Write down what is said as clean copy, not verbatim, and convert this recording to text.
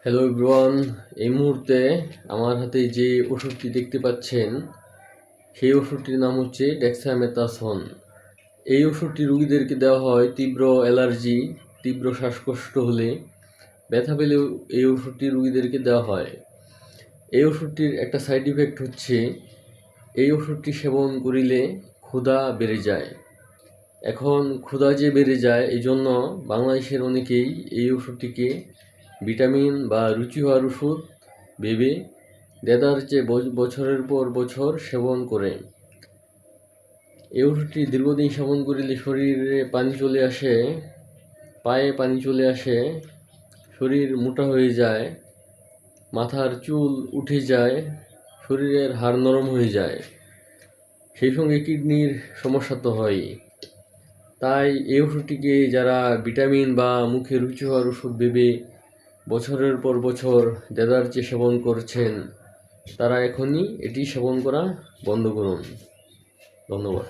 Hello everyone, এই মুহূর্তে আমার হাতে যে ওষুধটি দেখতে পাচ্ছেন সেই ওষুধটির নাম হচ্ছে ডেক্সামেথাসোন। এই ওষুধটি রোগীদেরকে দেওয়া হয় তীব্র অ্যালার্জি, তীব্র শ্বাসকষ্ট হলে, ব্যথা পেলেও এই ওষুধটি রোগীদেরকে দেওয়া হয়। এই ওষুধটির একটা সাইড ইফেক্ট হচ্ছে এই ওষুধটি সেবন করিলে ক্ষুধা বেড়ে যায়। এখন ক্ষুধা যে বেড়ে যায় এই জন্য বাংলাদেশের অনেকেই এই ওষুধটিকে ভিটামিন বা রুচি হওয়ার ওষুধ ভেবে দেদার চেয়ে বছরের পর বছর সেবন করে। এই ওষুধটি দীর্ঘদিন সেবন করিলে শরীরে পানি চলে আসে, পায়ে পানি চলে আসে, শরীর মোটা হয়ে যায়, মাথার চুল উঠে যায়, শরীরের হাড় নরম হয়ে যায়, সেই সঙ্গে কিডনির সমস্যা তো হয়। তাই এই ওষুধটিকে যারা ভিটামিন বা মুখে রুচি হওয়ার ওষুধ ভেবে বছরের পর বছর দেদার চেয়ে সেবন করছেন, তারা এখনই এটি সেবন করা বন্ধ করুন। ধন্যবাদ।